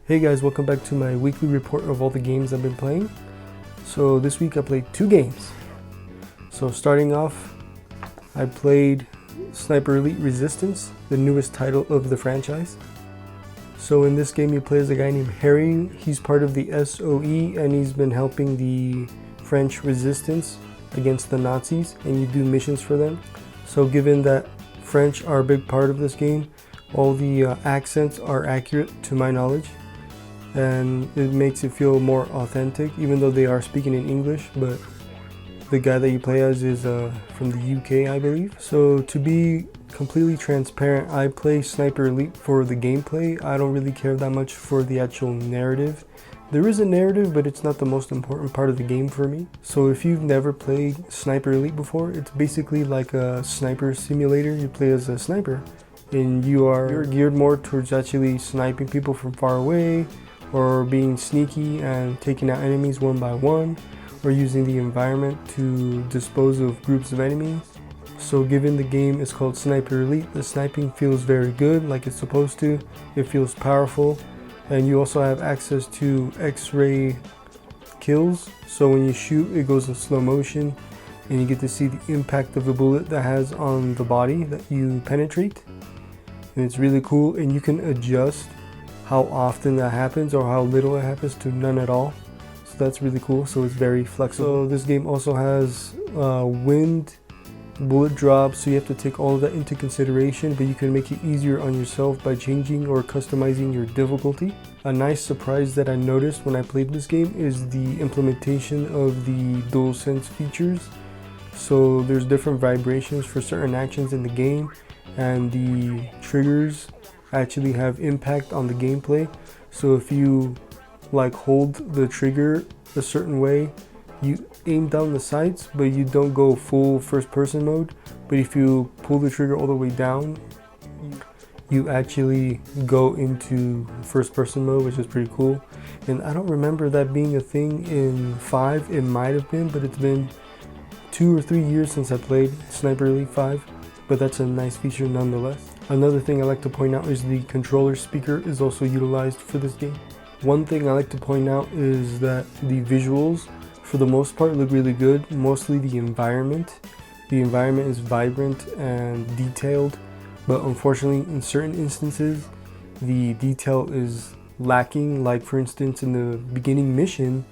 Hey guys, welcome back to my weekly report of all the games I've been playing. So this week I played 2 games. So starting off, I played Sniper Elite Resistance, the newest title of the franchise. So in this game you play as a guy named Harry. He's part of the SOE and he's been helping the French resistance against the Nazis, and you do missions for them. So given that French are a big part of this game, all the accents are accurate to my knowledge, and it makes it feel more authentic, even though they are speaking in English. But the guy that you play as is from the UK, I believe. So to be completely transparent, I play Sniper Elite for the gameplay. I don't really care that much for the actual narrative. There is a narrative, but it's not the most important part of the game for me. So if you've never played Sniper Elite before, it's basically like a sniper simulator. You play as a sniper and you're geared more towards actually sniping people from far away, or being sneaky and taking out enemies one by one, or using the environment to dispose of groups of enemies. So given the game is called Sniper Elite, the sniping feels very good, like it's supposed to. It feels powerful, and you also have access to X-ray kills. So when you shoot, it goes in slow motion and you get to see the impact of the bullet that has on the body that you penetrate. And it's really cool, and you can adjust how often that happens or how little it happens to none at all. So that's really cool. So it's very flexible. So this game also has wind, bullet drops, so you have to take all of that into consideration, but you can make it easier on yourself by changing or customizing your difficulty. A nice surprise that I noticed when I played this game is the implementation of the DualSense features. So there's different vibrations for certain actions in the game, and the triggers actually have impact on the gameplay. So if you hold the trigger a certain way, you aim down the sights, but you don't go full first person mode. But if you pull the trigger all the way down, you actually go into first person mode, which is pretty cool. And I don't remember that being a thing in 5. It might have been, but it's been 2 or 3 years since I played Sniper Elite 5, but that's a nice feature nonetheless. Another thing I like to point out is the controller speaker is also utilized for this game. One thing I like to point out is that the visuals, for the most part, look really good. Mostly the environment. The environment is vibrant and detailed, but unfortunately in certain instances the detail is lacking. Like for instance, in the beginning mission,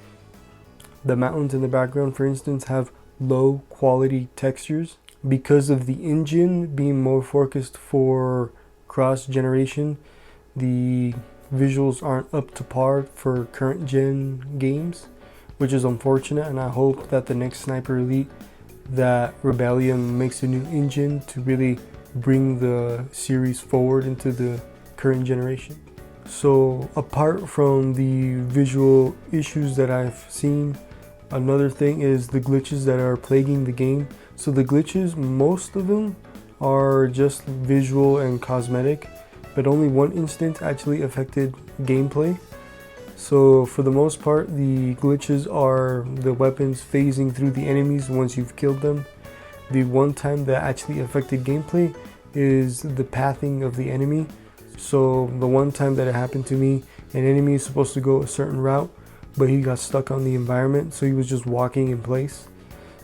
the mountains in the background, for instance, have low quality textures because of the engine being more focused for cross generation. The visuals aren't up to par for current gen games, which is unfortunate, and I hope that the next Sniper Elite, that Rebellion makes a new engine to really bring the series forward into the current generation. So apart from the visual issues that I've seen, another thing is the glitches that are plaguing the game. So the glitches, most of them are just visual and cosmetic, but only one instance actually affected gameplay. So for the most part, the glitches are the weapons phasing through the enemies once you've killed them. The one time that actually affected gameplay is the pathing of the enemy. So the one time that it happened to me, an enemy is supposed to go a certain route, but he got stuck on the environment, so he was just walking in place.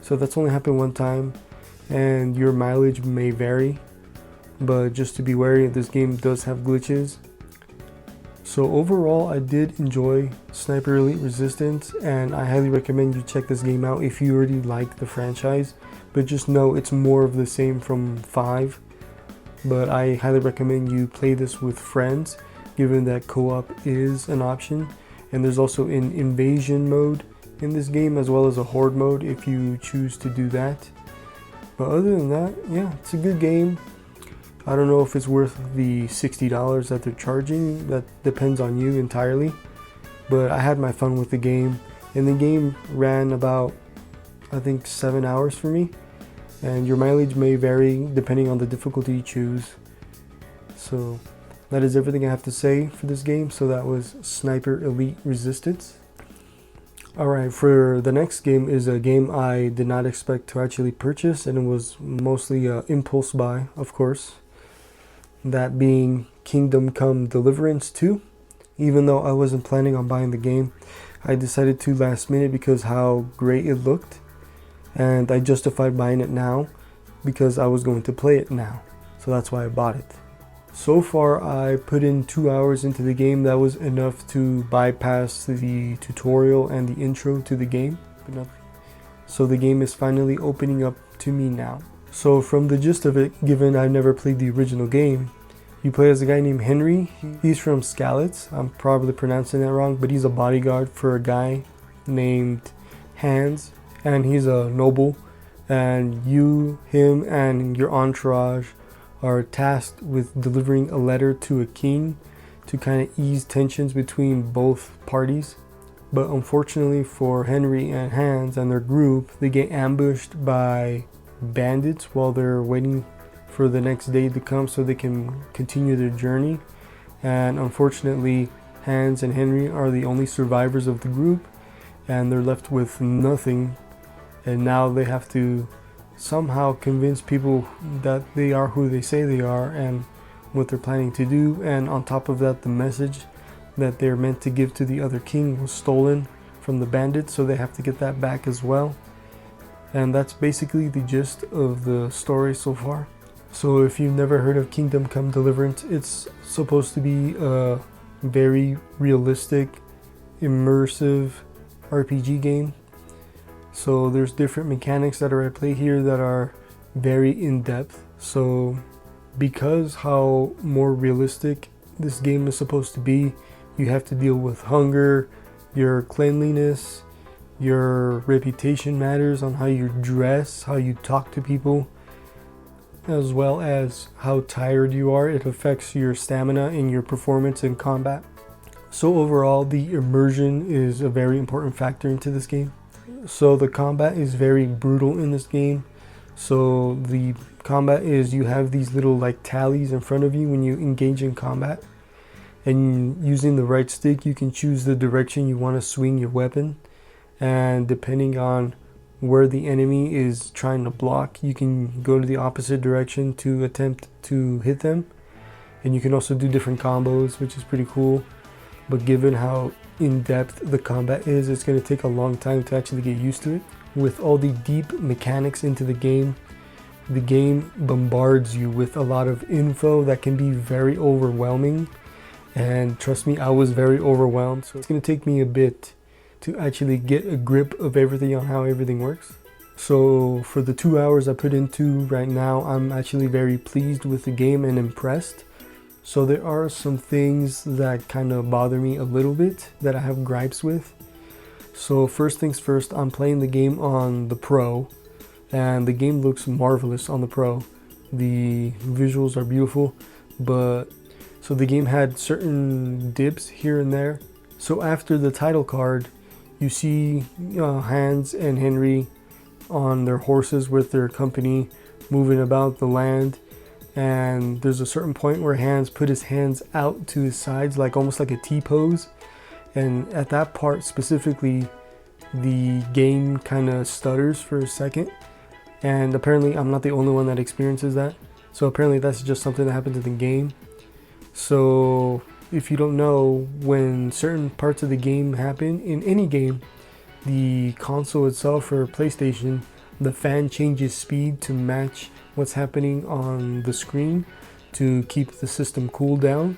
So that's only happened one time, and your mileage may vary, but just to be wary, this game does have glitches. So overall, I did enjoy Sniper Elite Resistance, and I highly recommend you check this game out if you already like the franchise, but just know it's more of the same from 5. But I highly recommend you play this with friends, given that co-op is an option, and there's also an invasion mode in this game, as well as a horde mode if you choose to do that. But other than that, yeah, it's a good game. I don't know if it's worth the $60 that they're charging. That depends on you entirely. But I had my fun with the game, and the game ran about, I think, 7 hours for me. And your mileage may vary depending on the difficulty you choose. So that is everything I have to say for this game. So that was Sniper Elite Resistance. Alright, for the next game is a game I did not expect to actually purchase, and it was mostly impulse buy, of course. That being Kingdom Come Deliverance 2. even though I wasn't planning on buying the game. I decided to last minute because how great it looked, and I justified buying it now because I was going to play it now. So that's why I bought it. So far I put in 2 hours into the game. That was enough to bypass the tutorial and the intro to the game. So the game is finally opening up to me now. So from the gist of it, given I've never played the original game, you play as a guy named Henry. He's from Skalitz. I'm probably pronouncing that wrong, but he's a bodyguard for a guy named Hans, and he's a noble. And you, him, and your entourage are tasked with delivering a letter to a king to kind of ease tensions between both parties. But unfortunately for Henry and Hans and their group, they get ambushed by bandits while they're waiting for the next day to come so they can continue their journey. And unfortunately, Hans and Henry are the only survivors of the group, and they're left with nothing. And now they have to somehow convince people that they are who they say they are and what they're planning to do. And on top of that, the message that they're meant to give to the other king was stolen from the bandits, so they have to get that back as well. And that's basically the gist of the story so far. So if you've never heard of Kingdom Come Deliverance, it's supposed to be a very realistic, immersive RPG game. So there's different mechanics that are at play here that are very in-depth. So because how more realistic this game is supposed to be, you have to deal with hunger, your cleanliness, your reputation matters on how you dress, how you talk to people, as well as how tired you are. It affects your stamina and your performance in combat. So overall, the immersion is a very important factor into this game. So the combat is very brutal in this game. So the combat is, you have these little like tallies in front of you when you engage in combat. And using the right stick, you can choose the direction you want to swing your weapon. And depending on where the enemy is trying to block, you can go to the opposite direction to attempt to hit them. And you can also do different combos, which is pretty cool. But given how in-depth the combat is, it's going to take a long time to actually get used to it. With all the deep mechanics into the game bombards you with a lot of info that can be very overwhelming. And trust me, I was very overwhelmed. So it's going to take me a bit to actually get a grip of everything on how everything works. So for the 2 hours I put into right now, I'm actually very pleased with the game and impressed. So there are some things that kind of bother me a little bit that I have gripes with. So first things first, I'm playing the game on the Pro, and the game looks marvelous on the Pro. The visuals are beautiful, but so the game had certain dips here and there. So after the title card, you see Hans and Henry on their horses with their company moving about the land. And there's a certain point where Hans put his hands out to his sides, like almost like a T-pose. And at that part specifically, the game kind of stutters for a second. And apparently I'm not the only one that experiences that. So apparently that's just something that happens in the game. So if you don't know, when certain parts of the game happen in any game, the console itself or PlayStation, the fan changes speed to match what's happening on the screen to keep the system cool down.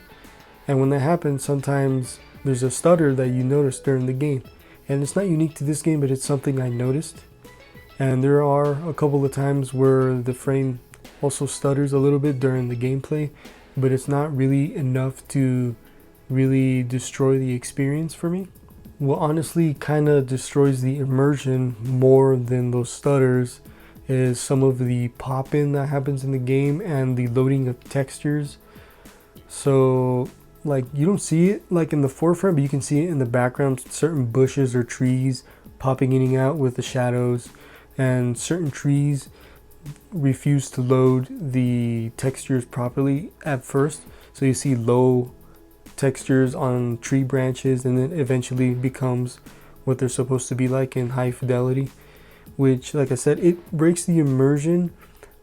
And when that happens, sometimes there's a stutter that you notice during the game. And it's not unique to this game, but it's something I noticed. And there are a couple of times where the frame also stutters a little bit during the gameplay, but it's not really enough to really destroy the experience for me. What honestly kind of destroys the immersion more than those stutters is some of the pop-in that happens in the game and the loading of textures. So like you don't see it like in the forefront, but you can see it in the background, certain bushes or trees popping in and out with the shadows, and certain trees refuse to load the textures properly at first. So you see low textures on tree branches, and then eventually becomes what they're supposed to be like in high fidelity, which, like I said, it breaks the immersion,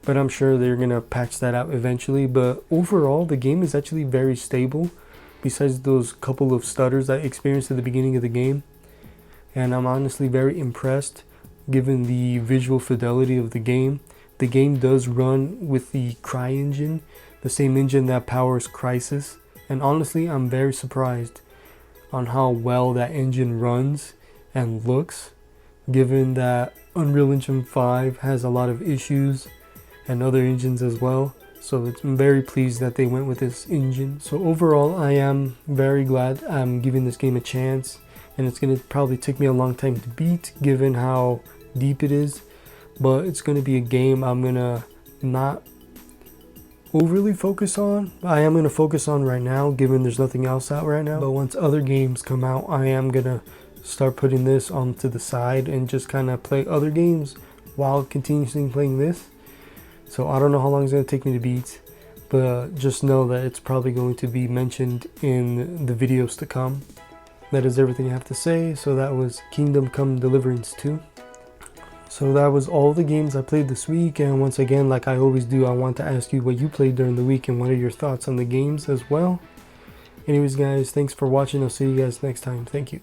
but I'm sure they're gonna patch that out eventually. But overall, the game is actually very stable. besides those couple of stutters I experienced at the beginning of the game. And I'm honestly very impressed given the visual fidelity of the game. The game does run with the CryEngine, the same engine that powers Crysis. And honestly, I'm very surprised on how well that engine runs and looks, given that Unreal Engine 5 has a lot of issues and other engines as well. So I'm very pleased that they went with this engine. So overall, I am very glad I'm giving this game a chance, and it's going to probably take me a long time to beat given how deep it is, but it's going to be a game I'm going to not overly focus on. I am going to focus on right now given there's nothing else out right now, but once other games come out, I am going to start putting this onto the side and just kind of play other games while continuously playing this. So I don't know how long it's going to take me to beat, but just know that it's probably going to be mentioned in the videos to come. That is everything I have to say. So that was Kingdom Come Deliverance 2. So that was all the games I played this week, and once again, like I always do, I want to ask you what you played during the week and what are your thoughts on the games as well. Anyways guys, thanks for watching. I'll see you guys next time. Thank you.